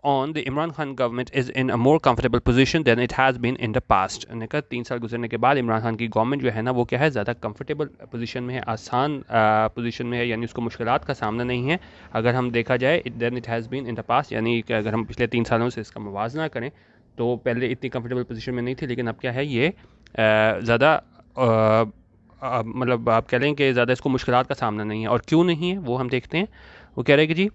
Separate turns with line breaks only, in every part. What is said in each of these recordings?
on, the Imran Khan government is in a more comfortable position than it has been in the past. نے کہا 3 سال گزرنے کے بعد عمران خان کی گورنمنٹ جو ہے نا وہ کیا ہے زیادہ کمفرٹیبل پوزیشن میں ہے, آسان پوزیشن میں ہے, یعنی اس کو مشکلات کا سامنا نہیں ہے اگر ہم دیکھا جائے then it has been in the past. یعنی کہ اگر ہم پچھلے 3 سالوں سے اس کا موازنہ کریں تو پہلے اتنی کمفرٹیبل پوزیشن میں نہیں تھی, لیکن اب کیا ہے یہ زیادہ مطلب آپ کہہ لیں کہ زیادہ اس کو مشکلات کا سامنا نہیں ہے. اور کیوں نہیں ہے وہ ہم دیکھتے ہیں. وہ کہہ رہے کہ جی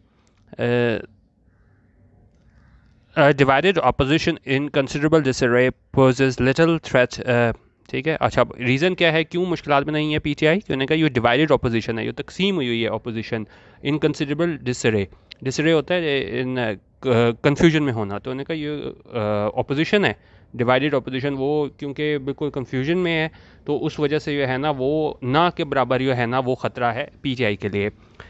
divided opposition in considerable disarray poses little threat. ٹھیک ہے, اچھا ریزن کیا ہے کیوں مشکلات میں نہیں ہے پی ٹی آئی؟ کہ انہوں نے کہا یہ ڈیوائڈیڈ اپوزیشن ہے, یہ تقسیم ہوئی ہوئی ہے اپوزیشن. ان کنسیڈریبل ڈسرے, ڈسرے ہوتا ہے ان کنفیوژن میں ہونا, تو انہوں نے کہا یہ اپوزیشن ہے ڈیوائڈیڈ اپوزیشن, وہ کیونکہ بالکل کنفیوژن میں ہے تو اس وجہ سے جو ہے نا وہ نہ کے برابر جو ہے نا وہ خطرہ ہے پی ٹی آئی کے لیے.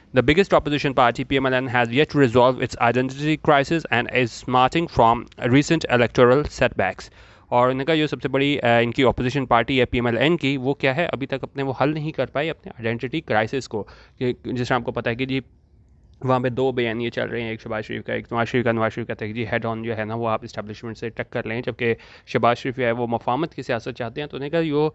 The biggest opposition party, PMLN, has yet to resolve its identity crisis and is smarting from recent electoral setbacks. اور ان کا جو سب سے بڑی ان کی اپوزیشن پارٹی ہے پی ایم ایل این کی, وہ کیا ہے ابھی تک اپنے وہ حل نہیں کر پائی اپنے آئیڈینٹی کرائسس کو. کہ جس طرح آپ کو پتہ ہے کہ جی وہاں پہ 2 بیانیے چل رہے ہیں, ایک شہباز شریف کا ایک نواز شریف کا. نواز شریف کہتے ہیں کہ جی ہیڈ آن جو ہے نا وہ آپ اسٹیبلشمنٹ سے ٹکر لیں, جبکہ شہباز شریف جو ہے وہ مفاہمت کی سیاست چاہتے ہیں. تو انہوں نے کہا جو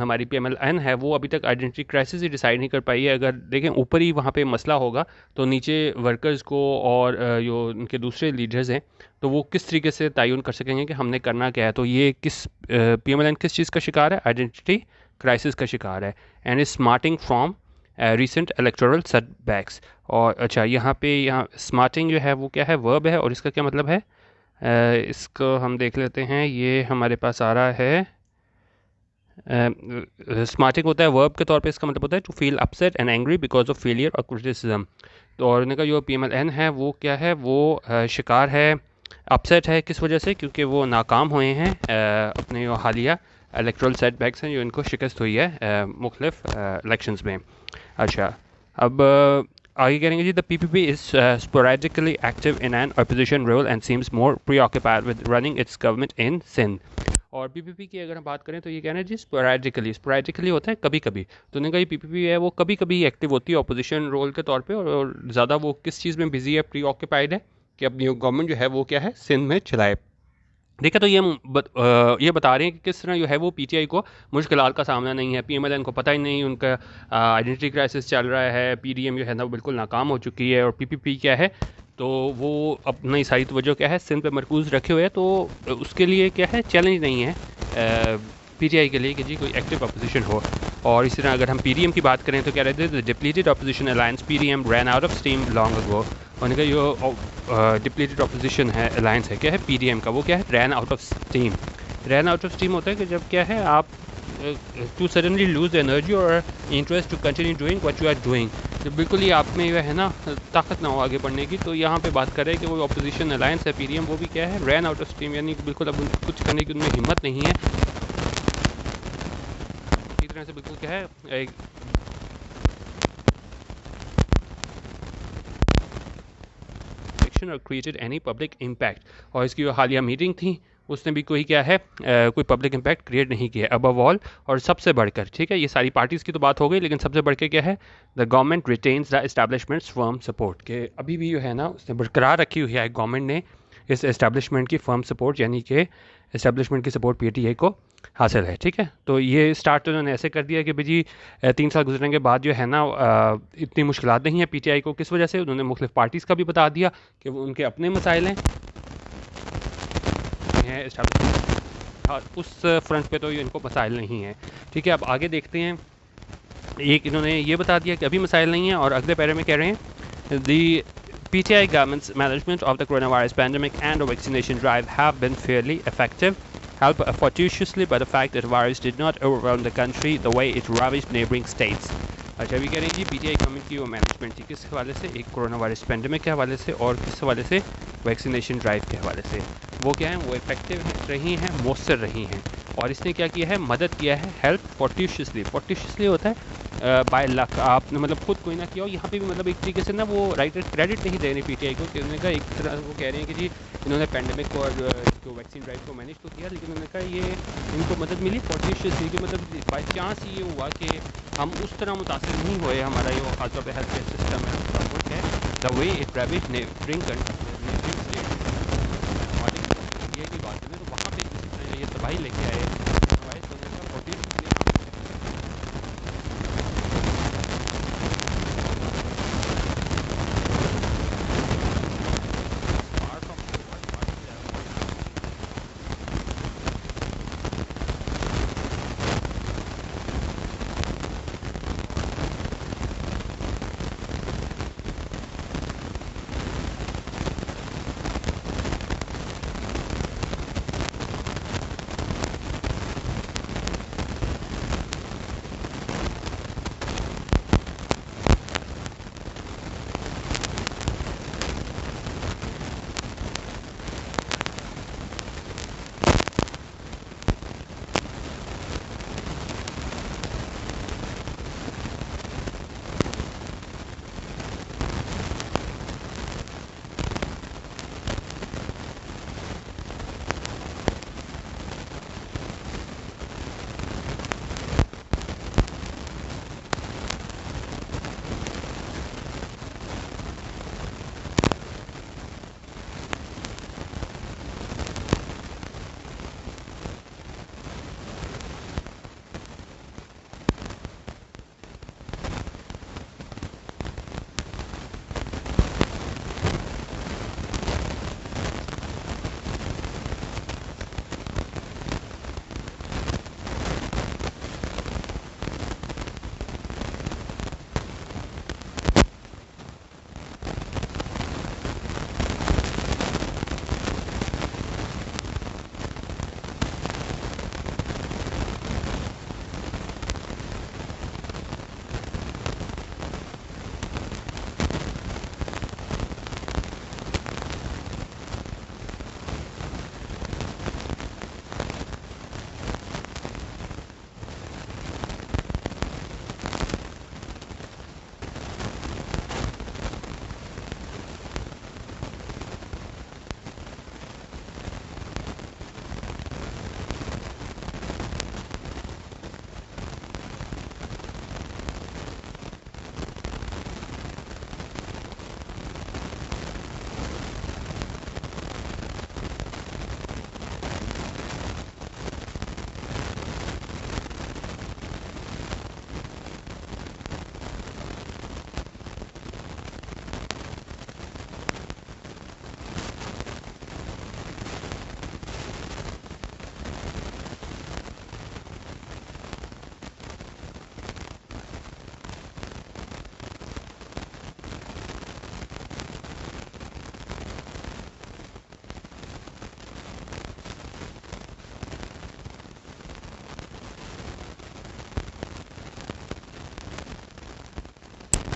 ہماری پی ایم ایل این ہے وہ ابھی تک آئیڈینٹی کرائسس ہی ڈیسائیڈ نہیں کر پائی ہے. اگر دیکھیں اوپر ہی وہاں پہ مسئلہ ہوگا تو نیچے ورکرز کو اور جو ان کے دوسرے لیڈرز ہیں تو وہ کس طریقے سے تعین کر سکیں گے کہ ہم نے کرنا کیا ہے. تو یہ کس پی ایم ایل این کس چیز کا شکار ہے؟ آئیڈینٹی کرائسس کا شکار ہے. And is smarting from recent electoral setbacks. اور اچھا یہاں پہ اسمارٹنگ جو ہے وہ کیا ہے ورب ہے, اور اس کا کیا مطلب ہے اس کو ہم دیکھ لیتے ہیں. یہ ہمارے پاس آ رہا ہے اسمارٹنگ ہوتا ہے ورب کے طور پہ, اس کا مطلب ہوتا ہے to feel upset and angry because of failure اور کرٹیسزم. تو اور ان کا جو پی ایم ایل این ہے وہ کیا ہے وہ شکار ہے, اپسیٹ ہے کس وجہ سے, کیونکہ وہ ناکام ہوئے ہیں اپنے جو حالیہ الیکٹرل سیٹ بیکس ہیں جو ان کو شکست ہوئی ہے مختلف الیکشنز میں. اچھا اب آگے کہیں گے جی the PPP is sporadically active in an opposition role and seems more preoccupied with running its government in Sindh. اور پی پی پی کی اگر ہم بات کریں تو یہ کہنا ہے جی اسپوریڈیکلی ہوتا ہے کبھی کبھی. تو انہوں نے کہا یہ پی پی پی ہے وہ کبھی کبھی ایکٹیو ہوتی ہے اپوزیشن رول کے طور پہ, اور زیادہ وہ کس چیز میں بزی ہے, پری آکوپائڈ ہے کہ اپنی گورنمنٹ جو ہے وہ کیا ہے سندھ میں چلائے. دیکھا تو یہ بتا رہے ہیں کہ کس طرح جو ہے وہ پی ٹی آئی کو مشکلات کا سامنا نہیں ہے. پی ایم ایل این کو پتہ ہی نہیں ان کا آئیڈینٹی کرائسس چل رہا ہے, پی ڈی ایم جو ہے نا وہ بالکل ناکام ہو چکی ہے, اور پی پی پی کیا ہے تو وہ اپنی ساری توجہ کیا ہے سندھ پہ مرکوز رکھے ہوئے ہے. تو اس کے لیے کیا ہے چیلنج نہیں ہے پی ٹی آئی کے لیے کہ جی کوئی ایکٹیو اپوزیشن ہو. اور اسی طرح اگر ہم پی ڈی ایم کی بات کریں تو کیا رہتے ہیں depleted opposition alliance P D M ran out of steam long ago. انہوں نے کہا جو ڈپلیٹڈ اپوزیشن ہے الائنس ہے کیا ہے پی ڈی ایم کا, وہ کیا ہے run out of steam. Run out of steam ہوتا ہے کہ جب کیا ہے آپ ٹو سڈنلی لوز انرجی اور interest to continue doing what you are doing, جب بالکل ہی آپ میں جو ہے نا طاقت نہ ہو آگے بڑھنے کی. تو یہاں پہ بات کر رہے ہیں کہ وہ اپوزیشن الائنس ہے پی ڈی ایم, وہ بھی کیا ہے رین آؤٹ آف اسٹیم, یعنی بالکل اب کچھ کرنے کی ان میں ہمت نہیں ہے. اسی طرح سے بالکل کیا ہے اور کریٹڈ اینی پبلک امپیکٹ. اور اس کی جو حالیہ میٹنگ تھی اس نے بھی کوئی کیا ہے کوئی پبلک امپیکٹ کریٹ نہیں کیا. ابو آل اور سب سے بڑھ کر, ٹھیک ہے یہ ساری پارٹیز کی تو بات ہو گئی, لیکن سب سے بڑھ کے کیا ہے the government retains the establishments firm support. کہ ابھی بھی جو ہے نا اس نے برقرار رکھی ہوئی ہے گورنمنٹ نے اس اسٹیبلشمنٹ کی فرم سپورٹ, یعنی کہ اسٹیبلشمنٹ کی سپورٹ پی ٹی آئی کو حاصل ہے. ٹھیک ہے, تو یہ اسٹارٹ تو انہوں نے ایسے کر دیا کہ بھائی جی 3 سال گزرنے کے بعد جو ہے نا اتنی مشکلات نہیں ہیں پی ٹی آئی کو. کس وجہ سے؟ انہوں نے مختلف پارٹیز کا بھی بتا دیا کہ وہ ان کے اپنے مسائل ہیں اس فرنٹ پہ تو ان کو مسائل نہیں ہیں. ٹھیک ہے, اب آگے دیکھتے ہیں. ایک انہوں نے یہ بتا دیا کہ ابھی مسائل نہیں ہیں, اور اگلے پیرے میں کہہ رہے ہیں دی PTI government's management of the coronavirus pandemic and the vaccination drive have been fairly effective, helped fortuitously by the fact that the virus did not overwhelm the country the way it ravaged neighboring states. اچھا ابھی کہہ رہے ہیں جی پی T I government کی وہ management تھی کس حوالے سے, ایک کورونا وائرس پینڈیمک کے حوالے سے, اور کس حوالے سے ویکسینیشن ڈرائیو کے حوالے سے. وہ کیا ہیں وہ افیکٹو رہی ہیں, مؤثر رہی ہیں. اور اس نے کیا کیا ہے مدد کیا ہے, ہیلپ فورٹیوشسلی ہوتا ہے بائی لک, آپ نے مطلب خود کوئی نہ کیا ہو. یہاں پہ بھی مطلب ایک طریقے سے نا وہ رائٹ کریڈٹ نہیں دے رہے پی ٹی آئی کو, کہ انہوں نے کہا ایک طرح وہ کہہ رہے ہیں کہ جی انہوں نے پینڈیمک کو اور جو ویکسین ڈرائیو کو مینیج تو کیا, لیکن انہوں نے کہا یہ ان کو مدد ملی فورٹیوشسلی, کہ مطلب بائی چانس یہ ہوا کہ ہم اس طرح متاثر نہیں ہوئے, ہمارا جو خاص طور پہ ہیلتھ کیئر سسٹم ہے دا وے اٹ ریویج نیبرنگ انڈیا کی بات کریں تو وہاں پہ کسی طرح یہ تباہی لے کے آئے ہمارے سونے کا پروٹین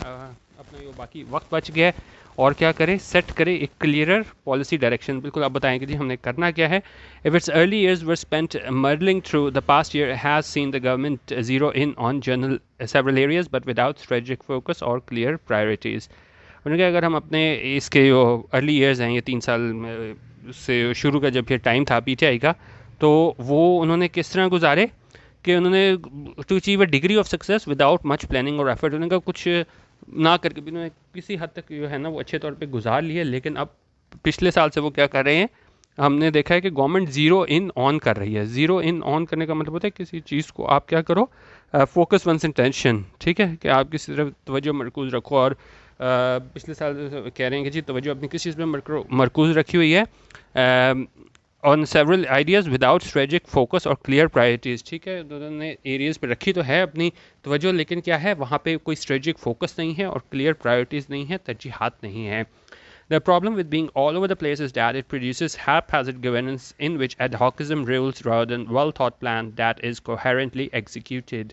اپنا یہ باقی وقت بچ گیا ہے اور کیا کریں سیٹ کریں ایک کلیئرر پالیسی ڈائریکشن بالکل آپ بتائیں کہ جی ہم نے کرنا کیا ہے if its early years were spent muddling through the past year has seen the government zero in on general several areas but without strategic focus or clear priorities انہوں نے کہا اگر ہم اپنے اس کے جو ارلی ایئرز ہیں یہ 3 سال سے شروع کا جب یہ ٹائم تھا پی ٹی آئی کا تو وہ انہوں نے کس طرح گزارے کہ انہوں نے to achieve a degree of success without much planning اور ایفرٹ انہوں نے کہا کچھ نہ کر کے بھی انہوں نے کسی حد تک جو ہے نا وہ اچھے طور پہ گزار لیے لیکن اب پچھلے سال سے وہ کیا کر رہے ہیں ہم نے دیکھا ہے کہ گورنمنٹ زیرو ان آن کر رہی ہے زیرو ان آن کرنے کا مطلب ہوتا ہے کسی چیز کو آپ کیا کرو فوکس ونس انٹینشن ٹھیک ہے کہ آپ کسی طرف توجہ مرکوز رکھو اور پچھلے سال کہہ رہے ہیں کہ جی توجہ اپنی کس چیز پہ مرکوز رکھی ہوئی ہے on several ideas without strategic focus اور clear priorities ٹھیک ہے انہوں نے ایریاز پہ رکھی تو ہے اپنی توجہ لیکن کیا ہے وہاں پہ کوئی strategic focus نہیں ہے اور clear priorities نہیں ہے ترجیحات نہیں ہے The problem with being all over the place is that it produces haphazard governance in which ad hocism rules rather than well thought plan that is coherently executed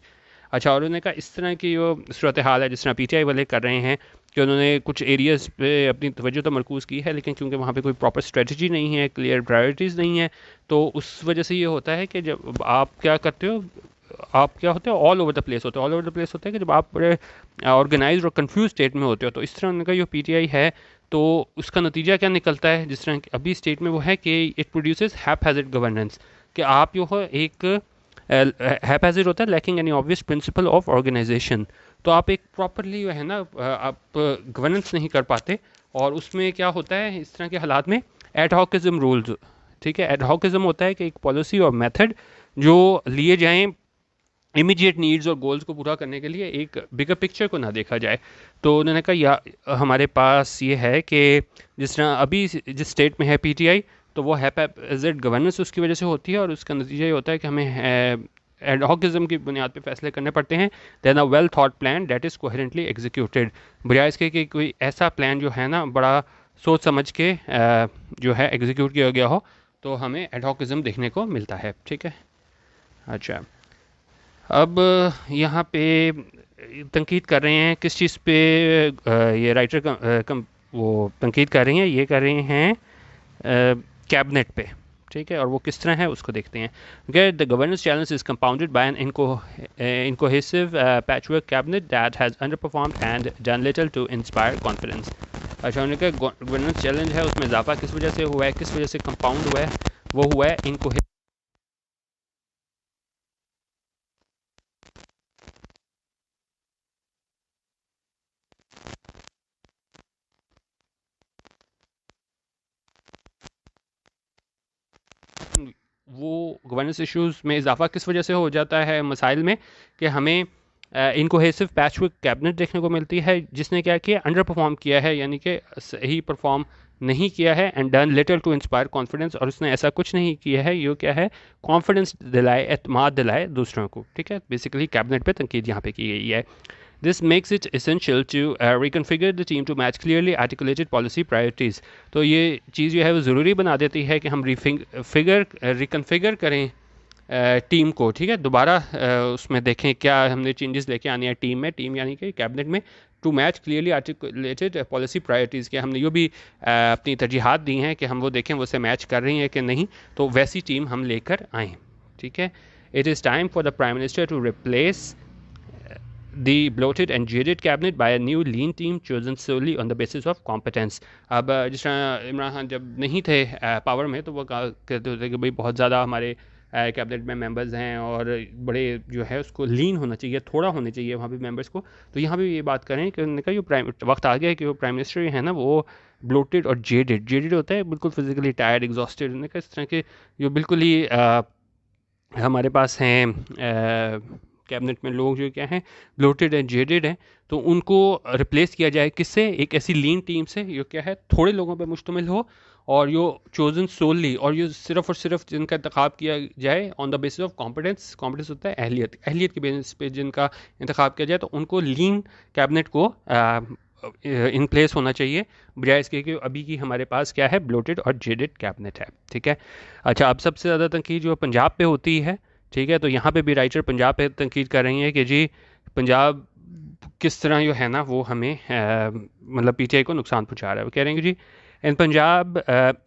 اچھا اور انہوں نے کہا اس طرح کی جو صورتحال ہے جس طرح پی ٹی آئی والے کر رہے ہیں کہ انہوں نے کچھ ایریاز پہ اپنی توجہ تو مرکوز کی ہے لیکن کیونکہ وہاں پہ کوئی پراپر اسٹریٹجی نہیں ہے کلیئر پرائرٹیز نہیں ہے تو اس وجہ سے یہ ہوتا ہے کہ جب آپ کیا کرتے ہو آپ کیا ہوتے ہو آل اوور دا پلیس ہوتے ہو آل اوور دا پلیس ہوتا ہے کہ جب آپ بڑے آرگنائزڈ اور کنفیوز اسٹیٹ میں ہوتے ہو تو اس طرح ان کا جو پی ٹی آئی ہے تو اس کا نتیجہ کیا نکلتا ہے جس طرح ابھی اسٹیٹ میں وہ ہے کہ it produces haphazard governance کہ آپ جو ہو ایک ہیپ ہیزڈ ہوتا ہے lacking any obvious principle of organisation تو آپ ایک پراپرلی جو ہے نا آپ گورننس نہیں کر پاتے اور اس میں کیا ہوتا ہے اس طرح کے حالات میں ایڈ ہاکزم رولز. ٹھیک ہے, ایڈ ہاکزم ہوتا ہے کہ ایک پالیسی اور میتھڈ جو لیے جائیں امیڈیٹ نیڈز اور گولز کو پورا کرنے کے لیے, ایک بگر پکچر کو نہ دیکھا جائے. تو انہوں نے کہا یا ہمارے پاس یہ ہے کہ جس طرح ابھی جس اسٹیٹ میں ہے پی ٹی آئی, تو وہ ہیپیزڈ گورننس اس کی وجہ سے ہوتی ہے, اور اس کا نتیجہ یہ ہوتا ہے کہ ہمیں ایڈ ہاکزم کی بنیاد پہ فیصلے کرنے پڑتے ہیں. Then a well thought plan that is coherently executed, بجائے اس کے کہ کوئی ایسا پلان جو ہے نا بڑا سوچ سمجھ کے جو ہے ایگزیکیوٹ کیا گیا ہو, تو ہمیں ایڈ ہاکزم دیکھنے کو ملتا ہے. ٹھیک ہے. اچھا, اب یہاں پہ تنقید کر رہے ہیں کس چیز پہ, یہ رائٹر وہ تنقید کر رہی ہیں, یہ کر رہے ہیں کیبنٹ پہ. ٹھیک ہے, اور وہ کس طرح ہے اس کو دیکھتے ہیں. The governance challenge is compounded by an incohesive patchwork cabinet that has underperformed and done little to inspire confidence. اچھا, انہوں نے کہا گورننس چیلنج ہے, اس میں اضافہ کس وجہ سے ہوا ہے, کس وجہ سے کمپاؤنڈ ہوا ہے, وہ ہوا ہے وہ گورننس ایشوز میں اضافہ کس وجہ سے ہو جاتا ہے مسائل میں, کہ ہمیں انکوہیسو پیچ ورک کیبنٹ دیکھنے کو ملتی ہے جس نے کیا کیا, انڈر پرفارم کیا ہے, یعنی کہ صحیح پرفارم نہیں کیا ہے, and done little to inspire confidence, اور اس نے ایسا کچھ نہیں کیا ہے یہ کیا ہے کانفیڈنس دلائے, اعتماد دلائے دوسروں کو. ٹھیک ہے, بیسیکلی کیبنٹ پہ تنقید یہاں پہ کی گئی ہے. This makes it essential to reconfigure the team to match clearly articulated policy priorities. تو یہ چیز جو ہے وہ ضروری بنا دیتی ہے کہ ہم ریکنفیگر کریں ٹیم کو. ٹھیک ہے, دوبارہ اس میں دیکھیں کیا ہم نے چینجز لے کے آنی ہے ٹیم میں, ٹیم یعنی کہ کیبنٹ میں, to match clearly articulated policy priorities, کہ ہم نے جو بھی اپنی ترجیحات دی ہیں کہ ہم وہ دیکھیں وہ اسے میچ کر رہی ہیں کہ نہیں, تو ویسی ٹیم ہم لے کر آئیں. ٹھیک ہے. It is time for the Prime Minister to replace the bloated and jaded cabinet by a new lean team chosen solely on the basis of competence. اب جس طرح عمران خان جب نہیں تھے پاور میں, تو وہ کہتے ہوتے کہ بھائی بہت زیادہ ہمارے کیبنٹ میں ممبرز ہیں اور بڑے جو ہے اس کو لین ہونا چاہیے, تھوڑا ہونا چاہیے وہاں پہ ممبرس کو. تو یہاں بھی یہ بات کریں کہ انہوں نے کہا یہ وقت آ گیا ہے کہ وہ پرائم منسٹر ہے نا وہ بلوٹڈ اور جیڈڈ ہوتا ہے, بالکل فزیکلی ٹائرڈ, ایگزاسٹڈ. انہوں نے کہا اس طرح کے جو بالکل ہی ہمارے پاس ہیں کیبنٹ میں لوگ جو کیا ہیں بلوٹڈ اینڈ جیڈڈ ہیں, تو ان کو ریپلیس کیا جائے کس سے, ایک ایسی لین ٹیم سے جو کیا ہے تھوڑے لوگوں پہ مشتمل ہو, اور یہ چوزن سوللی, اور یہ صرف اور صرف جن کا انتخاب کیا جائے on the basis of competence. Competence ہوتا ہے اہلیت, اہلیت کے بیس پہ جن کا انتخاب کیا جائے, تو ان کو لین کیبنٹ کو ان پلیس ہونا چاہیے, بجائے اس کے کہ ابھی کی ہمارے پاس کیا ہے بلوٹڈ اور جیڈڈ کیبنٹ ہے. ٹھیک ہے. اچھا, اب سب سے زیادہ تنقید جو پنجاب پہ ہوتی ہے. ٹھیک ہے, تو یہاں پہ بھی رائٹر پنجاب پہ تنقید کر رہی ہیں کہ جی پنجاب کس طرح جو ہے نا وہ ہمیں مطلب پی ٹی آئی کو نقصان پہنچا رہا ہے. وہ کہہ رہے ہیں کہ جی in Punjab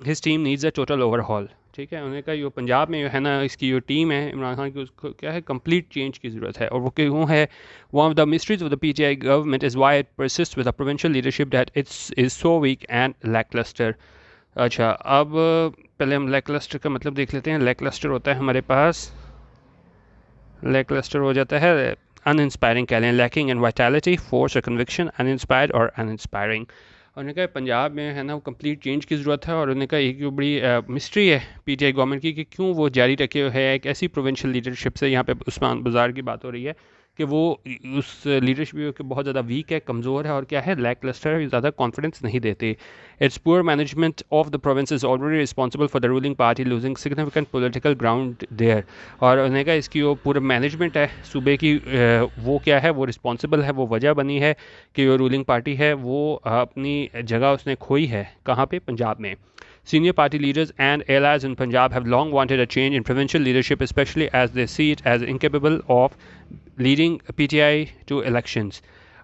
his team needs a total overhaul. ٹھیک ہے, انہوں نے کہا یہ پنجاب میں جو ہے نا اس کی جو ٹیم ہے عمران خان کی, اس کو کیا ہے کمپلیٹ چینج کی ضرورت ہے. اور وہ کیوں ہے, one of the mysteries of the P T I government is why it persists with a provincial leadership that it's is so weak and lacklustre. اچھا, اب پہلے ہم لیک کلسٹر کا مطلب دیکھ لیتے ہیں. لیک کلسٹر ہوتا ہے ہمارے پاس, لیک کلسٹر ہو جاتا ہے ان انسپائرنگ کہہ لیں, لیکنگ ان وائٹیلٹی, فورس اور کنوکشن, ان انسپائرڈ اور ان انسپائرنگ. اور نے کہا پنجاب میں ہے نا وہ کمپلیٹ چینج کی ضرورت ہے. اور انہوں نے کہا ایک جو بڑی مسٹری ہے پی ٹی آئی گورنمنٹ کی کہ کیوں وہ جاری رکھے ہوئے ہے ایک ایسی پروونشل لیڈرشپ سے. یہاں پہ عثمان بزار کی بات ہو رہی ہے کہ وہ اس لیڈرشپ کے بہت زیادہ ویک ہے, کمزور ہے, اور کیا ہے لیک کلسٹر ہے, زیادہ کانفیڈنس نہیں دیتے. It's poor management of the province is already responsible for the ruling party losing significant political ground there. اور انہوں نے کہا اس کی جو پورا مینجمنٹ ہے صوبے کی وہ کیا ہے وہ رسپانسبل ہے, وہ وجہ بنی ہے کہ جو رولنگ پارٹی ہے وہ اپنی جگہ اس نے کھوئی ہے. کہاں پہ, پنجاب میں. Senior party leaders and allies in Punjab have long wanted a change in provincial leadership, especially as they see it as incapable of leading PTI to elections.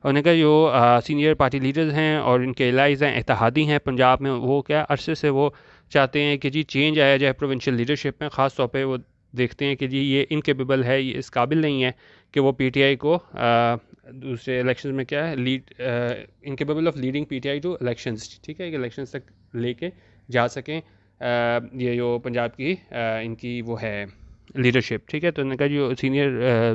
انہوں نے کہا جو سینئر پارٹی لیڈرز ہیں اور ان کے الائز ہیں, اتحادی ہیں پنجاب میں, وہ کیا عرصے سے وہ چاہتے ہیں کہ جی چینج آیا جائے پروونشل لیڈرشپ میں. خاص طور پہ وہ دیکھتے ہیں کہ جی یہ انکیپیبل ہے, یہ اس قابل نہیں ہے کہ وہ پی ٹی آئی کو دوسرے الیکشنز میں کیا ہے lead, incapable of leading P T I to elections. ٹھیک ہے, کہ الیکشنز تک لے کے جا سکیں یہ جو پنجاب کی ان کی وہ ہے لیڈرشپ. ٹھیک ہے, تو انہوں نے کہا جو سینئر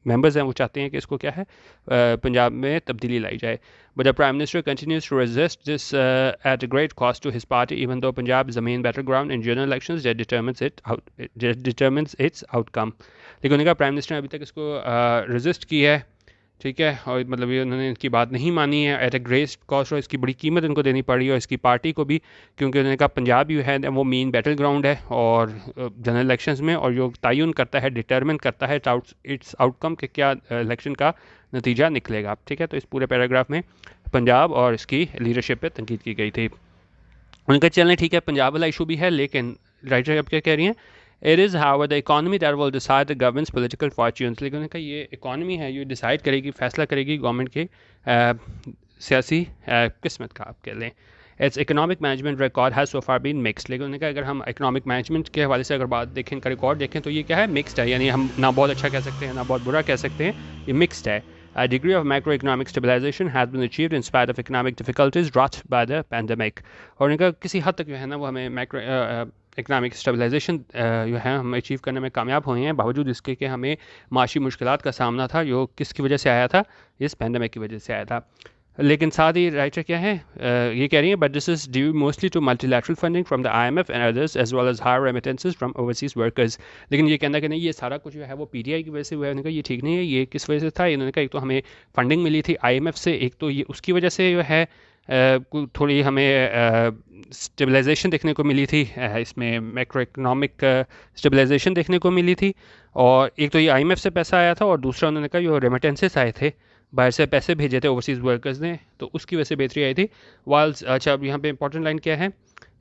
ممبرز ہیں وہ چاہتے ہیں کہ اس کو کیا ہے پنجاب میں تبدیلی لائی جائے. But the Prime Minister continues to resist this at a great cost to his party, even though Punjab is the main battleground in general elections that determines its outcome. لیکن انہوں نے کہا پرائم منسٹر نے ابھی تک اس کو resist کی ہے, ٹھیک ہے, اور مطلب یہ انہوں نے ان کی بات نہیں مانی ہے ایٹ اے گریٹ کاسٹ, اور اس کی بڑی قیمت ان کو دینی پڑی اور اس کی پارٹی کو بھی, کیونکہ انہوں نے کہا پنجاب جو ہے وہ مین بیٹل گراؤنڈ ہے اور جنرل الیکشنز میں, اور جو تعین کرتا ہے ڈٹرمن کرتا ہے اٹس آؤٹ کم کہ کیا الیکشن کا نتیجہ نکلے گا, ٹھیک ہے. تو اس پورے پیراگراف میں پنجاب اور اس کی لیڈرشپ پہ تنقید کی گئی تھی. ان کا چلنے ٹھیک ہے پنجاب والا ایشو بھی ہے, لیکن رائٹر اب کیا کہہ رہی ہیں, It is however the economy that will decide the government's political fortunes. لیکن انہوں نے کہا یہ اکانومی ہے, یہ ڈیسائیڈ کرے گی, فیصلہ کرے گی گورنمنٹ کے سیاسی قسمت کا آپ کہہ لیں. Its economic management record has so far been mixed. لیکن انہوں نے کہا اگر ہم اکنامک مینجمنٹ کے حوالے سے اگر بات دیکھیں, کا ریکارڈ دیکھیں تو یہ کیا ہے, مکسڈ ہے, یعنی ہم نہ بہت اچھا کہہ سکتے ہیں نہ بہت برا کہہ سکتے ہیں, یہ مکسڈ ہے. A degree of macroeconomic stabilization has been achieved in spite of economic difficulties wrought by the pandemic. اور ان کا کسی حد تک جو ہے نا وہ ہمیں میکرو اکنامک اسٹیبلائزیشن جو ہے ہم اچیو کرنے میں کامیاب ہوئے ہیں, باوجود اس کے کہ ہمیں معاشی مشکلات کا سامنا تھا, جو کس کی وجہ سے آیا تھا, اس پینڈیمک کی وجہ سے آیا تھا. لیکن ساتھ ہی رائٹر کیا ہے یہ کہہ رہی ہیں, but this is due mostly to multilateral funding from the IMF and others as well as higher remittances from overseas workers. لیکن یہ کہنا کہ نہیں یہ سارا کچھ جو ہے وہ PTI کی وجہ سے ہوا ہے. انہوں نے کہا یہ ٹھیک نہیں ہے, یہ کس وجہ سے تھا. انہوں نے کہا ایک تو ہمیں فنڈنگ ملی تھی IMF سے, ایک تو یہ اس کی وجہ سے جو ہے تھوڑی ہمیں اسٹیبلائزیشن دیکھنے کو ملی تھی, اس میں میکرو اکنامک اسٹیبلائزیشن دیکھنے کو ملی تھی, اور ایک تو یہ IMF سے پیسہ آیا تھا, اور دوسرا انہوں نے کہا جو ریمیٹنسز آئے تھے, باہر سے پیسے بھیجے تھے اوورسیز ورکرز نے, تو اس کی وجہ سے بہتری آئی تھی. وائلز اچھا اب یہاں پہ امپورٹنٹ لائن کیا ہے,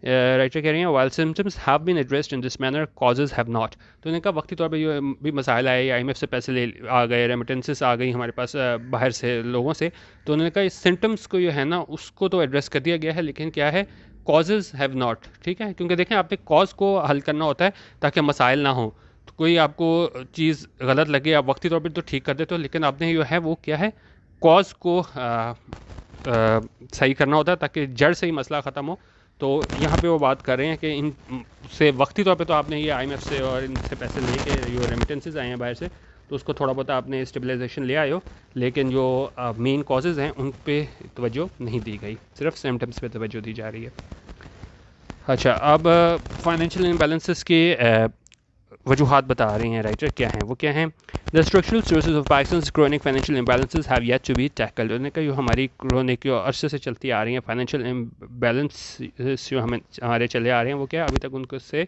رائٹر کہہ رہی ہیں while symptoms have been addressed in this manner causes have not. تو انہوں نے کہا وقتی طور پہ جو بھی مسائل آئے, IMF سے پیسے لے آ گئے, ریمیٹنسز آ گئی ہمارے پاس باہر سے لوگوں سے, تو انہوں نے کہا اس سمٹمس کو جو ہے نا اس کو تو ایڈریس کر دیا گیا ہے, لیکن کیا ہے کازز ہیو ناٹ, ٹھیک ہے, کیونکہ دیکھیں آپ نے کاز کو حل کرنا ہوتا ہے تاکہ مسائل نہ ہوں. تو کوئی آپ کو چیز غلط لگے آپ وقتی طور پہ تو ٹھیک کر دیتے ہو, لیکن آپ نے جو ہے وہ کیا ہے کاز کو صحیح کرنا ہوتا ہے تاکہ جڑ سے ہی مسئلہ ختم ہو. تو یہاں پہ وہ بات کر رہے ہیں کہ ان سے وقتی طور پہ تو آپ نے یہ IMF سے اور ان سے پیسے لے کے جو ریمیٹنسز آئے ہیں باہر سے, تو اس کو تھوڑا بہت آپ نے اسٹیبلائزیشن لے آئے ہو, لیکن جو مین کازز ہیں ان پہ توجہ نہیں دی گئی, صرف سمٹمس پہ توجہ دی جا رہی ہے. اچھا اب فائنینشیل امبیلنسز کے وجوہات بتا رہی ہیں رائٹر, کیا ہیں وہ کیا ہیں. The structural sources of Pakistan's chronic financial imbalances have yet to be tackled. انہوں نے کہا جو ہماری chronic جو عرصے سے چلتی آ رہی ہیں فائنینشیل امبیلنس جو ہمارے چلے آ رہے ہیں وہ کیا ابھی تک ان کو سے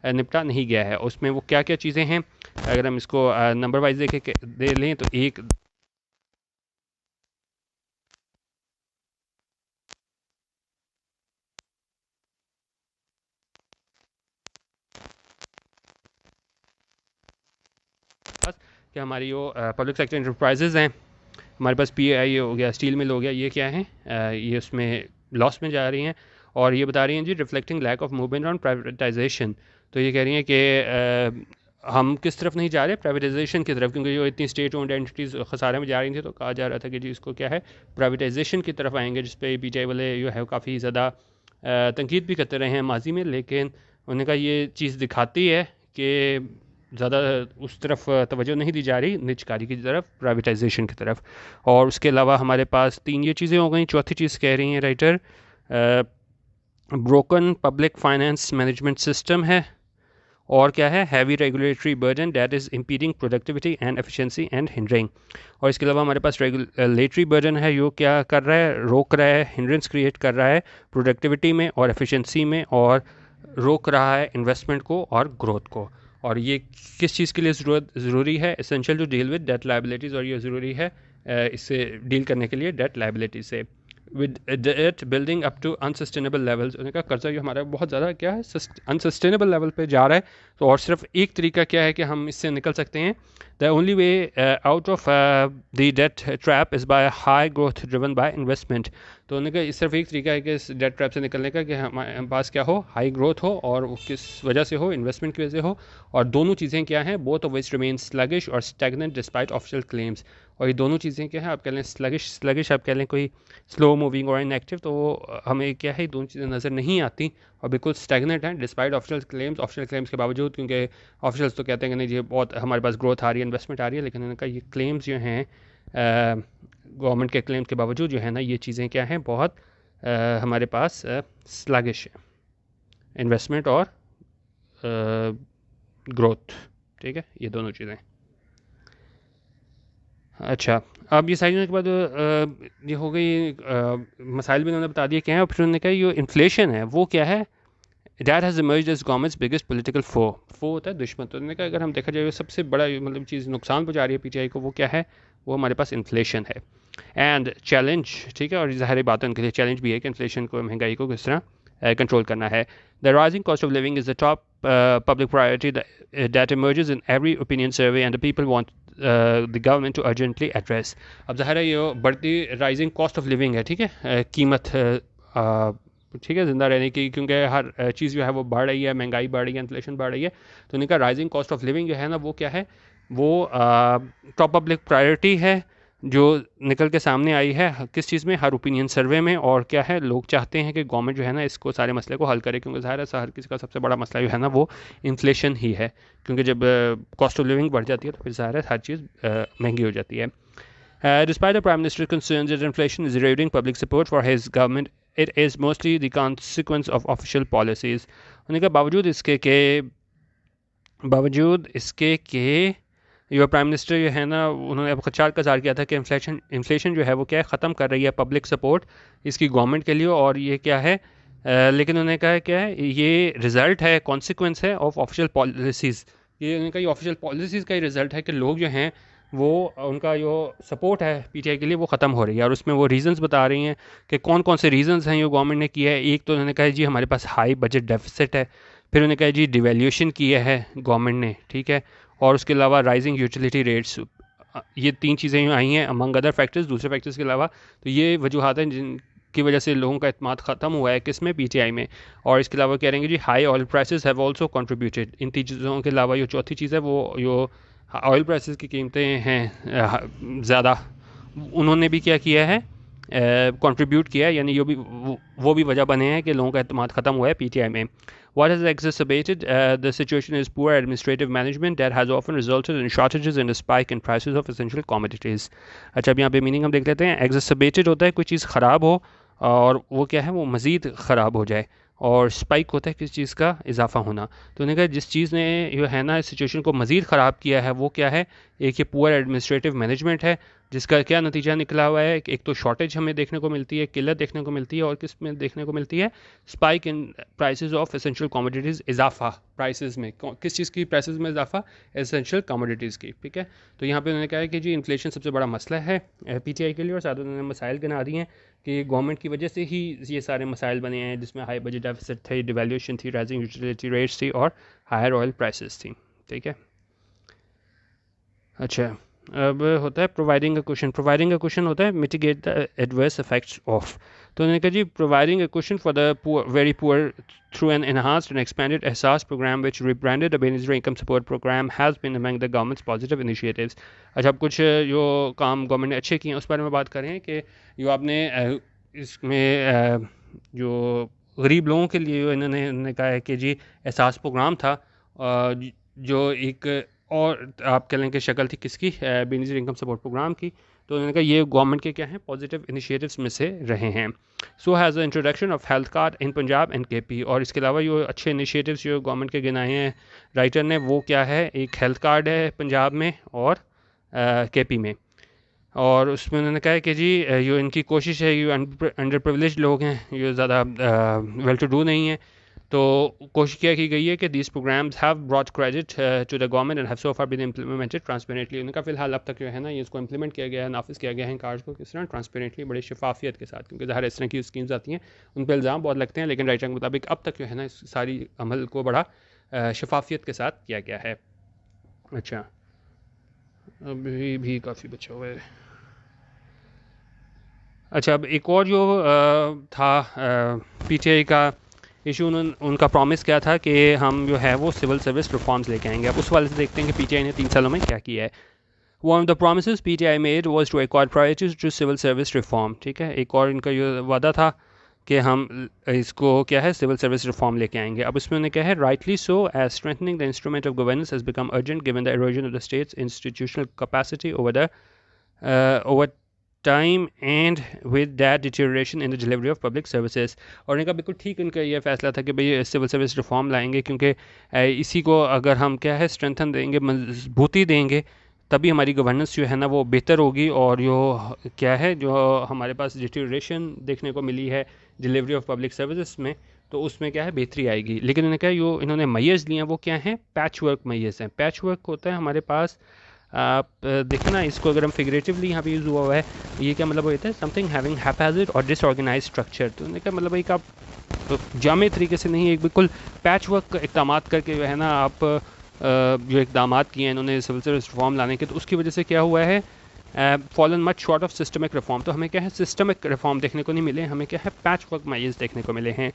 نپٹا نہیں گیا ہے. اس میں وہ کیا کیا چیزیں ہیں, اگر ہم اس کو نمبر وائز دے لیں تو ایک کہ ہماری جو پبلک سیکٹر انٹرپرائزز ہیں, ہمارے پاس PI ہو گیا, اسٹیل مل ہو گیا, یہ کیا ہیں یہ اس میں لاس میں جا رہی ہیں, اور یہ بتا رہی ہیں جی reflecting lack of movement on privatisation. تو یہ کہہ رہی ہیں کہ ہم کس طرف نہیں جا رہے, پرائیویٹائزیشن کی طرف, کیونکہ جو اتنی اسٹیٹ اونڈ اینٹیز خسارے میں جا رہی تھیں تو کہا جا رہا تھا کہ جی اس کو کیا ہے پرائیویٹائزیشن کی طرف آئیں گے, جس پہ PTI والے جو ہے کافی زیادہ تنقید بھی کرتے رہے ہیں ماضی میں. لیکن انہوں نے کہا یہ چیز دکھاتی ہے کہ زیادہ اس طرف توجہ نہیں دی جا رہی, نجکاری کی طرف, پرائیویٹائزیشن کی طرف. اور اس کے علاوہ ہمارے پاس 3 یہ چیزیں ہو گئیں. چوتھی چیز کہہ رہی ہیں رائٹر broken public finance management system ہے, اور کیا ہے heavy regulatory burden that is impeding productivity and efficiency and hindering. اور اس کے علاوہ ہمارے پاس ریگولیٹری برڈن ہے, جو کیا کر رہا ہے, روک رہا ہے, ہنڈرنس کریٹ کر رہا ہے پروڈکٹیوٹی میں اور ایفیشنسی میں, اور روک رہا ہے انویسٹمنٹ کو اور گروتھ کو. اور یہ کس چیز کے لیے ضروری ہے, essential to deal with debt liabilities, اور یہ ضروری ہے اس سے ڈیل کرنے کے لیے ڈیٹ لائبلٹی سے, with debt building up to unsustainable levels. انہوں نے کہا قرضہ جو ہمارا بہت زیادہ کیا ہے انسسٹینیبل لیول پہ جا رہا ہے, تو اور صرف ایک طریقہ کیا ہے کہ ہم اس سے نکل سکتے ہیں, the only way out of the debt trap is by high growth driven by investment. تو انہوں نے کہا صرف ایک طریقہ ہے کہ اس ڈیٹ ٹریپ سے نکلنے کا کہ ہمارے پاس کیا ہو, ہائی گروتھ ہو, اور وہ کس وجہ سے ہو, انویسٹمنٹ کی وجہ سے ہو, اور دونوں چیزیں کیا ہیں, بوتھ آف وچ ریمین سلگش اور اسٹیگننٹ ڈسپائٹ آفیشیل کلیمز. اور یہ دونوں چیزیں کیا ہیں آپ کہہ لیں سلگش آپ کہہ لیں کوئی سلو موونگ اور ان ایکٹیو، تو ہمیں کیا ہے دونوں چیزیں نظر نہیں آتی اور بالکل اسٹیگنٹ ہیں ڈسپائٹ آفیشیل کلیمز کے باوجود، کیونکہ آفیشلس تو کہتے ہیں کہ نہیں جی بہت ہمارے پاس گروتھ آ رہی ہے، انویسٹمنٹ آ رہی ہے، لیکن ان کا یہ کلیمز جو ہیں گورنمنٹ کے کلیمز کے باوجود جو ہے نا یہ چیزیں کیا ہیں بہت ہمارے پاس سلگش ہے انویسٹمنٹ اور گروتھ، ٹھیک ہے یہ دونوں چیزیں. اچھا اب یہ ساری کے بعد یہ ہو گئی مسائل بھی انہوں نے بتا دیے کیا ہیں، اور پھر انہوں نے کہا یہ انفلیشن ہے وہ کیا ہے، that has emerged as governments biggest political فو ہوتا ہے دشمن. تو انہوں نے کہا اگر ہم دیکھا جائے سب سے بڑا مطلب چیز نقصان پہنچا رہی ہے پی ٹی آئی کو وہ کیا ہے، وہ ہمارے پاس انفلیشن ہے. اینڈ چیلنج، ٹھیک ہے، اور ظاہر بات ہے ان کے لیے چیلنج بھی ہے کہ انفلیشن کو مہنگائی کو کس طرح کنٹرول کرنا ہے. The rising cost of living is the top public priority that emerges in every opinion survey and the people want the government to urgently address. اب ظاہر ہے یہ بڑھتی رائزنگ کاسٹ آف لیونگ ہے، ٹھیک ہے، قیمت ٹھیک ہے زندہ رہنے کی، کیونکہ ہر چیز جو ہے وہ بڑھ رہی ہے، مہنگائی بڑھ رہی ہے، انفلیشن بڑھ رہی ہے. تو ان کا رائزنگ کاسٹ آف لیونگ جو ہے نا وہ کیا ہے، وہ ٹاپ پبلک پرائرٹی ہے جو نکل کے سامنے آئی ہے کس چیز میں، ہر اوپینین سروے میں. اور کیا ہے لوگ چاہتے ہیں کہ گورنمنٹ جو ہے نا اس کو سارے مسئلے کو حل کرے، کیونکہ ظاہر ہے ہر کسی کا سب سے بڑا مسئلہ جو ہے نا وہ انفلیشن ہی ہے، کیونکہ جب کاسٹ آف لیونگ بڑھ جاتی ہے تو پھر ظاہر ہے ہر چیز مہنگی ہو جاتی ہے. Despite the Prime Minister's concerns that inflation is eroding public support for his government, it is mostly the consequence of official policies. انہوں نے کہا باوجود اس کے کہ جو پرائم منسٹر جو ہے نا انہوں نے اب خدشات کا اظہار کیا تھا کہ انفلیشن جو ہے وہ کیا ہے ختم کر رہی ہے پبلک سپورٹ اس کی گورنمنٹ کے لیے، اور یہ کیا ہے لیکن انہوں نے کہا کیا ہے یہ رزلٹ ہے، کانسیکوینس ہے آف آفیشیل پالیسیز. یہ انہوں نے کہا یہ آفیشیل پالیسیز کا ہی رزلٹ ہے کہ لوگ جو ہیں وہ ان کا جو سپورٹ ہے پی ٹی آئی کے لیے وہ ختم ہو رہی ہے. اور اس میں وہ ریزنز بتا رہی ہیں کہ کون کون سے ریزنز ہیں جو گورنمنٹ نے کیا ہے. ایک تو انہوں نے کہا جی ہمارے پاس ہائی بجٹ ڈیفیسٹ ہے، پھر انہوں نے کہا جی ڈیویلیوشن کیا ہے گورنمنٹ نے، ٹھیک ہے، اور اس کے علاوہ رائزنگ یوٹیلیٹی ریٹس. یہ تین چیزیں آئی ہیں امنگ ادر فیکٹرز، دوسرے فیکٹرز کے علاوہ. تو یہ وجوہات ہیں جن کی وجہ سے لوگوں کا اعتماد ختم ہوا ہے کس میں، پی ٹی آئی میں. اور اس کے علاوہ کہہ رہے ہیں کہ جی high oil prices have also contributed. ان تین چیزوں کے علاوہ جو چوتھی چیز ہے وہ جو آئل پرائسز کی قیمتیں ہیں زیادہ، انہوں نے بھی کیا ہے کنٹریبیوٹ کیا ہے، یعنی وہ بھی وجہ بنے ہیں کہ لوگوں کا اعتماد ختم ہوا ہے پی ٹی آئی میں. What has exacerbated the situation is poor administrative management that has often resulted in shortages and a spike in prices of essential commodities. اچھا اب یہاں پہ میننگ ہم دیکھ لیتے ہیں. exacerbated ہوتا ہے کوئی چیز خراب ہو اور وہ کیا ہے وہ مزید خراب ہو جائے، اور اسپائک ہوتا ہے کسی چیز کا اضافہ ہونا. تو انہوں نے کہا جس چیز نے جو ہے نا اس سچویشن کو مزید خراب کیا ہے وہ کیا ہے، ایک یہ پور ایڈمنسٹریٹو مینجمنٹ ہے جس کا کیا نتیجہ نکلا ہوا ہے کہ ایک تو شارٹیج ہمیں دیکھنے کو ملتی ہے، قلت دیکھنے کو ملتی ہے، اور کس میں دیکھنے کو ملتی ہے spike in prices of essential commodities, اضافہ پرائسز میں. کس چیز کی پرائسز میں اضافہ؟ اسینشیل کاموڈیٹیز کی، ٹھیک ہے. تو یہاں پہ انہوں نے کہا ہے کہ جی انفلیشن سب سے بڑا مسئلہ ہے پی ٹی آئی کے لیے، اور ساتھ انہوں نے مسائل گنا دیے ہیں کہ گورنمنٹ کی وجہ سے ہی یہ سارے مسائل بنے ہیں، جس میں ہائی بجٹ ڈیفیسٹ تھے، ڈیویلیوشن تھی، رائزنگ یوٹیلیٹی ریٹس تھی، اور ہائر آئل پرائسز تھیں، ٹھیک ہے. اچھا اب ہوتا ہے پرووائڈنگ اے کوشن ہوتا ہے mitigate the adverse effects of. تو انہوں نے کہا جی providing a cushion for the very poor through an enhanced and expanded Ehsaas program which rebranded beneficiary income support program has been among the government's positive initiatives. اچھا اب کچھ جو کام government نے اچھے کیے ہیں اس بارے میں بات کریں کہ جو آپ نے اس میں جو غریب لوگوں کے لیے انہوں نے کہا ہے کہ جی احساس پروگرام تھا جو ایک اور آپ کہہ لیں کہ شکل تھی کس کی، بینیفیشری انکم سپورٹ پروگرام کی. تو انہوں نے کہا یہ گورنمنٹ کے کیا ہیں پازیٹیو انیشیٹیوز میں سے رہے ہیں. So has the introduction of health card in Punjab and K P. اور اس کے علاوہ جو اچھے انیشیٹیوز جو گورنمنٹ کے گنائے ہیں رائٹر نے وہ کیا ہے، ایک ہیلتھ کارڈ ہے پنجاب میں اور کے پی میں. اور اس میں انہوں نے کہا کہ جی جو ان کی کوشش ہے، یہ انڈر پریولیجڈ لوگ ہیں، یہ زیادہ ویل ٹو ڈو نہیں ہیں، تو کوشش کیا کی گئی ہے کہ these programs have brought credit to the government and have so far been implemented transparently. ان کا فی الحال اب تک جو ہے نا یہ اس کو امپلیمنٹ کیا گیا ہے، نافذ کیا گیا ہے ان کارڈ کو کس طرح ٹرانسپیرنٹلی، بڑی شفافیت کے ساتھ، کیونکہ ظاہر اس طرح کی اسکیمز آتی ہیں ان پہ الزام بہت لگتے ہیں، لیکن رائٹر کے مطابق اب تک جو ہے نا اس ساری عمل کو بڑا شفافیت کے ساتھ کیا گیا ہے. اچھا ابھی بھی کافی بچا ہوا ہے. اچھا اب ایک اور جو تھا پی ٹی آئی کا ایشو، ان کا پرومس کیا تھا کہ ہم جو ہے وہ سول سروس ریفارمز لے کے آئیں گے. اب اس والے سے دیکھتے ہیں کہ پی ٹی آئی نے 3 سالوں میں کیا کیا ہے. One of the promises PTI made was to acquire priorities to civil service reform. ٹھیک ہے, ایک اور ان کا یہ وعدہ تھا کہ ہم اس کو کیا ہے سول سروس ریفارم لے کے آئیں گے. اب اس میں انہوں نے کیا ہے rightly so as strengthening the instrument of governance has become urgent given the erosion of the state's institutional capacity over time and with that deterioration in the delivery of public services. اور ان کا بالکل ٹھیک ان کا یہ فیصلہ تھا کہ بھئی سول سروس ریفارم لائیں گے, کیونکہ اسی کو اگر ہم کیا ہے اسٹرینتھن دیں گے, مضبوطی دیں گے, تبھی ہماری گورننس جو ہے نا وہ بہتر ہوگی. اور جو کیا ہے جو ہمارے پاس ڈیٹیریشن دیکھنے کو ملی ہے ڈلیوری آف پبلک سروسز میں, تو اس میں کیا ہے بہتری آئے گی. لیکن انہوں نے کہا جو انہوں نے میز لیے ہیں وہ کیا ہیں پیچ ورک میز ہیں. پیچ ورک ہوتا ہے ہمارے پاس, آپ دیکھنا اس کو اگر ہم فگریٹیولی یہاں پہ یوز ہوا ہوا ہے, یہ کیا مطلب ہوتا ہے سم تھنگ ہیونگ ہیپیزڈ اور ڈس آرگنائز اسٹرکچر. تو انہوں نے کہا مطلب ایک آپ جامع طریقے سے نہیں, ایک بالکل پیچ ورک اقدامات کر کے جو ہے نا آپ جو اقدامات کیے ہیں انہوں نے سول سروس ریفارم لانے کے, تو اس کی وجہ سے کیا ہوا ہے fallen much short of systemic reform. تو ہمیں کیا ہے سسٹمک ریفارم دیکھنے کو نہیں ملے, ہمیں کیا ہے پیچ ورک میز دیکھنے کو ملے ہیں.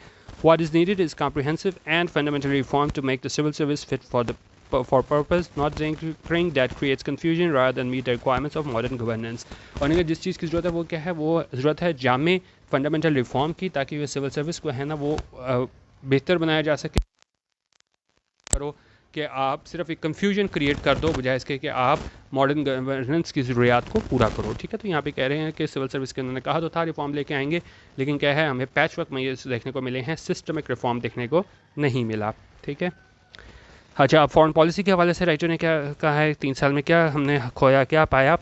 What is needed is comprehensive and fundamental reform to make the civil service fit for purpose not tinkering that creates confusion rather than meet the requirements of modern governance. اور اگر جس چیز کی ضرورت ہے وہ کیا ہے, وہ ضرورت ہے جامع فنڈامنٹل ریفارم کی, تاکہ وہ سول سروس کو ہے نا وہ بہتر بنایا جا سکے. کرو کہ آپ صرف ایک کنفیوژن کریٹ کر دو بجائے اس کے کہ آپ ماڈرن گورننس کی ضروریات کو پورا کرو. ٹھیک ہے, تو یہاں پہ کہہ رہے ہیں کہ سول سروس کے انہوں نے کہا تو تھا ریفارم لے کے آئیں گے, لیکن کیا ہے ہمیں پیچ ورک میں یہ دیکھنے کو ملے ہیں, سسٹمک ریفارم دیکھنے کو نہیں ملا. ٹھیک ہے. اچھا, اب فارن پالیسی کے حوالے سے رائٹر نے کیا کہا ہے 3 سال میں کیا ہم نے کھویا کیا پایا.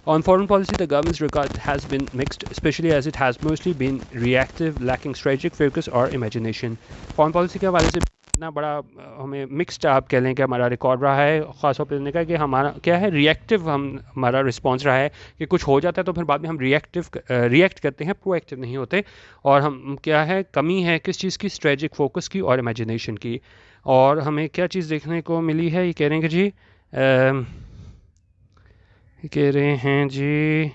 On foreign policy, the government's regard has been mixed, especially as it has mostly been reactive, lacking strategic focus or imagination. Foreign policy کے حوالے سے اتنا بڑا ہمیں مکسڈ آپ کہہ لیں کہ ہمارا ریکارڈ رہا ہے. خاص طور پہ نے کہا کہ ہمارا کیا ہے ریئیکٹیو ہمارا رسپانس رہا ہے, کہ کچھ ہو جاتا ہے تو پھر بعد میں ہم ریئیکٹ کرتے ہیں, پرو ایکٹیو نہیں ہوتے. اور ہم کیا ہے کمی ہے کس چیز کی, اسٹریٹجک فوکس کی اور امیجنیشن کی. اور ہمیں کیا چیز دیکھنے کو ملی ہے, یہ کہہ رہے ہیں کہ جی کہہ رہے ہیں جی,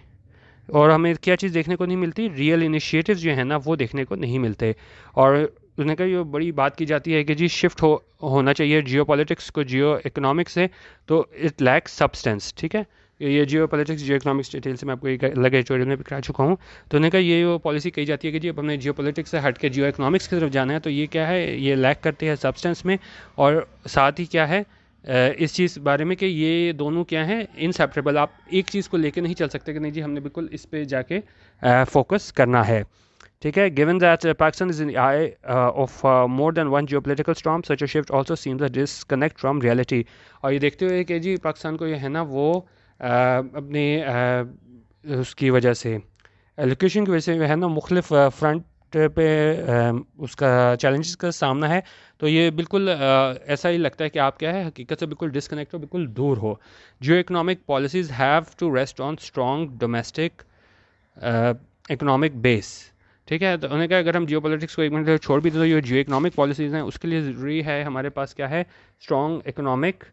اور ہمیں کیا چیز دیکھنے کو نہیں ملتی, ریئل انیشیٹیوز جو ہیں نا وہ دیکھنے کو نہیں ملتے. اور انہوں نے کہا یہ بڑی بات کی جاتی ہے کہ جی شفٹ ہونا چاہیے جیو پالیٹکس کو جیو اکنامکس سے, تو اٹ لیک سبسٹینس. ٹھیک ہے, یہ geopolitics geoeconomics detail سے میں آپ کو ایک الگ ایڈیٹوریل میں بکھرا چکا ہوں. تو انہوں نے کہا یہ پالیسی کہی جاتی ہے کہ جی اب ہم نے جیو پالیٹکس سے ہٹ کے جیو اکنامکس کی طرف جانا ہے, تو یہ کیا ہے یہ لیک کرتے ہیں سبسٹینس میں. اور ساتھ ہی کیا ہے اس چیز بارے میں کہ یہ دونوں کیا ہیں انسیپریبل, آپ ایک چیز کو لے کے نہیں چل سکتے کہ نہیں جی ہم نے بالکل اس پہ جا کے فوکس کرنا ہے. ٹھیک ہے, given that Pakistan is in the eye of more than one geopolitical storm, such a shift also seems a disconnect from reality. اور یہ دیکھتے ہوئے کہ جی پاکستان کو یہ ہے نا وہ اپنے اس کی وجہ سے لوکیشن کی وجہ سے جو ہے نا مختلف فرنٹ پہ اس کا چیلنجز کا سامنا ہے, تو یہ بالکل ایسا ہی لگتا ہے کہ آپ کیا ہے حقیقت سے بالکل ڈسکنیکٹ ہو, بالکل دور ہو. Geo economic policies have to rest on strong domestic economic base. ٹھیک ہے, تو انہوں نے کہا اگر ہم جیو پالیٹکس کو ایک منٹ چھوڑ بھی دیں تو یہ جیو اکنامک پالیسیز ہیں اس کے لیے ضروری ہے ہمارے پاس کیا ہے اسٹرانگ اکنامک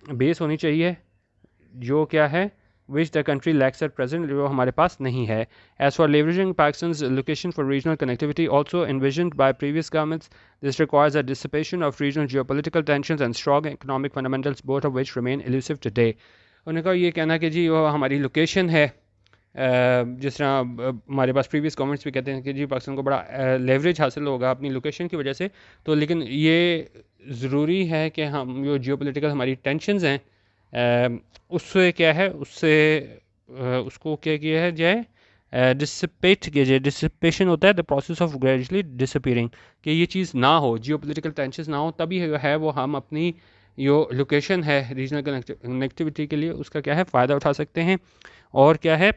بیس ہونی چاہیے, جو کیا ہے which the country lacks at present, جو ہمارے پاس نہیں ہے. As for leveraging Pakistan's location for regional connectivity also envisioned by previous governments, this requires a dissipation of regional geopolitical tensions and strong economic fundamentals, both of which remain elusive today. انہوں نے کہا یہ کہنا کہ جی وہ ہماری location ہے, جس طرح ہمارے پاس پریویس گورنمنٹس بھی کہتے ہیں کہ جی پاکستان کو بڑا لیوریج حاصل ہوگا اپنی لوکیشن کی وجہ سے, تو لیکن یہ ضروری ہے کہ ہم جو جیو پولیٹیکل ہماری ٹینشنز ہیں اس سے کیا ہے اس کو کیا کیا ہے جائے ڈسپیٹ کیا جائے. ڈسپیشن ہوتا ہے the process of gradually disappearing, کہ یہ چیز نہ ہو, جیو پولیٹیکل ٹینشنز نہ ہو, تبھی ہے وہ ہم اپنی جو لوکیشن ہے ریجنل کنیکٹیوٹی کے لیے اس کا کیا ہے فائدہ اٹھا سکتے ہیں. اور کیا ہے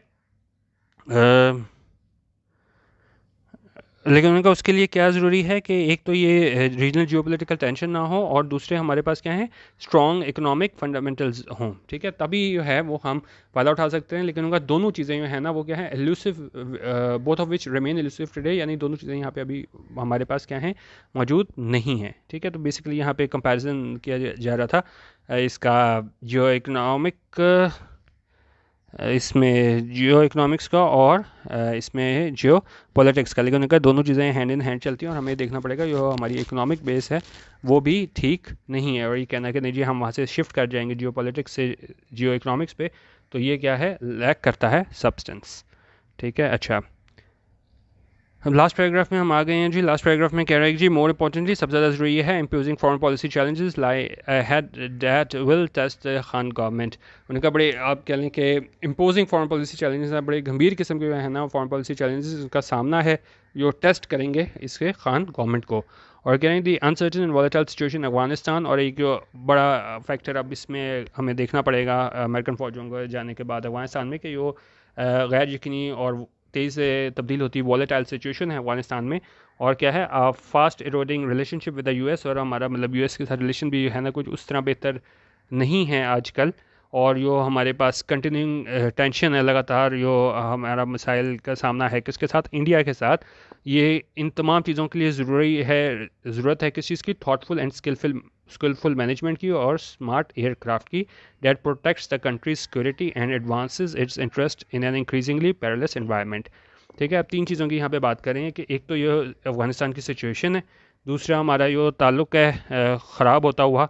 لیکن ان کا اس کے لیے کیا ضروری ہے کہ ایک تو یہ ریجنل جیو پولیٹیکل ٹینشن نہ ہو, اور دوسرے ہمارے پاس کیا ہیں اسٹرانگ اکنامک فنڈامنٹلز ہوں. ٹھیک ہے, تبھی جو ہے وہ ہم فائدہ اٹھا سکتے ہیں. لیکن ان کا دونوں چیزیں جو ہیں نا وہ کیا ہیں ایلوسو, both of which remain ایلوسو today, یعنی دونوں چیزیں یہاں پہ ابھی ہمارے پاس کیا ہیں موجود نہیں ہیں. ٹھیک ہے, تو بیسیکلی یہاں پہ کمپیریزن کیا جا رہا تھا اس کا جو اکنامک اس میں جیو اکنامکس کا اور اس میں جیو پولیٹکس کا، لیکن ان کا دونوں چیزیں ہینڈ ان ہینڈ چلتی ہیں، اور ہمیں دیکھنا پڑے گا جو ہماری اکنامک بیس ہے وہ بھی ٹھیک نہیں ہے، اور یہ کہنا کہ نہیں جی ہم وہاں سے شفٹ کر جائیں گے جیو پولیٹکس سے جیو اکنامکس پہ، تو یہ کیا ہے، لیک کرتا ہے سبسٹنس. ٹھیک ہے. اچھا، اب لاسٹ پیراگراف میں ہم آ گئے ہیں جی. لاسٹ پیراگراف میں کہہ رہا ہے کہ جی مور امپورٹنٹلی سب سے زیادہ ضروری یہ ہے imposing foreign policy challenges lie ahead that will test Khan government. ان کا بڑے آپ کہہ لیں کہ امپوزنگ فارن پالیسی چیلنجز ہیں، بڑے گمبھیر قسم کے ہیں نا فارن پالیسی چیلنجز کا سامنا ہے جو ٹیسٹ کریں گے اس کے خان گورنمنٹ کو. اور کہہ رہے ہیں the uncertain and volatile situation Afghanistan, اور ایک جو بڑا فیکٹر اب اس میں ہمیں دیکھنا پڑے گا امریکن فوجوں کو جانے کے بعد افغانستان میں، کہ جو غیر یقینی اور تیزی سے تبدیل ہوتی والیٹائل سچویشن ہے افغانستان میں، اور کیا ہے fast eroding relationship with the U S, اور ہمارا مطلب یو ایس کے ساتھ ریلیشن بھی ہے نا کچھ اس طرح بہتر نہیں ہے آج کل، اور جو ہمارے پاس کنٹینیوئنگ ٹینشن ہے لگاتار، جو ہمارا مسائل کا سامنا ہے کس کے ساتھ، انڈیا کے ساتھ. یہ ان تمام چیزوں کے لیے ضرورت ہے کس چیز کی، تھاٹفل اینڈ اسکلفل مینجمنٹ کی اور اسمارٹ ایئر کرافٹ کی that protects the country's security and advances its interest in an increasingly perilous environment. ٹھیک ہے. اب تین چیزوں کی یہاں پہ بات کریں کہ ایک تو یہ افغانستان کی سچویشن ہے، دوسرا ہمارا جو تعلق ہے خراب ہوتا ہوا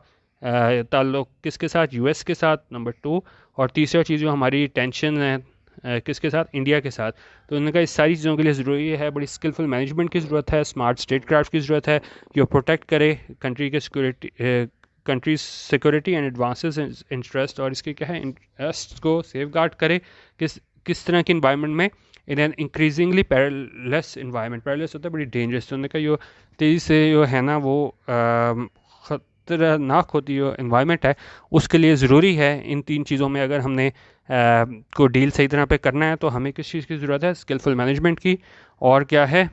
تعلق کس کے ساتھ، یو ایس کے ساتھ، نمبر 2، اور تیسرا چیز جو ہماری ٹینشن ہے کس کے ساتھ، انڈیا کے ساتھ. تو ان کا اس ساری چیزوں کے لیے ضروری ہے بڑی اسکلفل مینجمنٹ کی ضرورت ہے، اسمارٹ اسٹیٹ کرافٹ کی ضرورت ہے جو پروٹیکٹ کرے کنٹری کے countries security and advances interest, اور اس کے کیا ہے انٹرسٹ کو سیف گارڈ کرے کس طرح کے انوائرمنٹ میں، ان این انکریزنگلی پیرلیس انوائرمنٹ. پیرلیس ہوتا ہے بڑی ڈینجرس، تو ان کا جو تیزی سے جو ہے نا وہ خطرناک ہوتی جو انوائرمنٹ ہے، اس کے لیے ضروری ہے ان تین چیزوں میں اگر ہم نے کو ڈیل صحیح طرح پہ کرنا ہے تو ہمیں کس چیز کی ضرورت ہے، اسکلفل مینجمنٹ کی، اور کیا ہے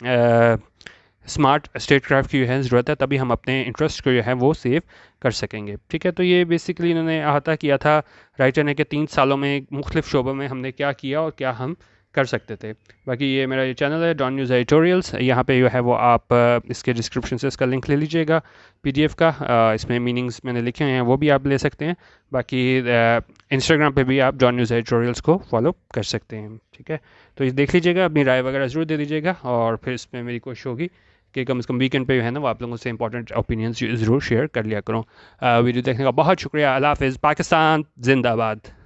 اسمارٹ اسٹیٹ کرافٹ کی جو ہے ضرورت ہے، تبھی ہم اپنے انٹرسٹ کو جو ہے وہ سیو کر سکیں گے. ٹھیک ہے. تو یہ بیسیکلی انہوں نے احاطہ کیا تھا رائٹر نے کہ 3 سالوں میں مختلف شعبوں میں ہم نے کیا کیا اور کیا ہم کر سکتے تھے. باقی یہ میرا یہ چینل ہے ڈان نیوز ایڈیٹوریلس، یہاں پہ جو ہے وہ آپ اس کے ڈسکرپشن سے اس کا لنک لے لیجیے گا PDF کا، اس میں میننگز میں نے لکھے ہیں وہ بھی آپ لے سکتے ہیں. باقی انسٹاگرام پہ بھی آپ ڈان نیوز ایڈیٹوریلس کو فالو کر سکتے ہیں. ٹھیک ہے. تو یہ دیکھ لیجیے گا، اپنی رائے وغیرہ ضرور دے دیجیے گا، اور پھر اس میں میری کوشش ہوگی کہ کم از کم ویکینڈ پہ جو ہے نا وہ آپ لوگوں سے امپورٹنٹ اوپینینس ضرور شیئر کر لیا کروں. ویڈیو دیکھنے کا بہت شکریہ. اللہ حافظ. پاکستان زندہ باد.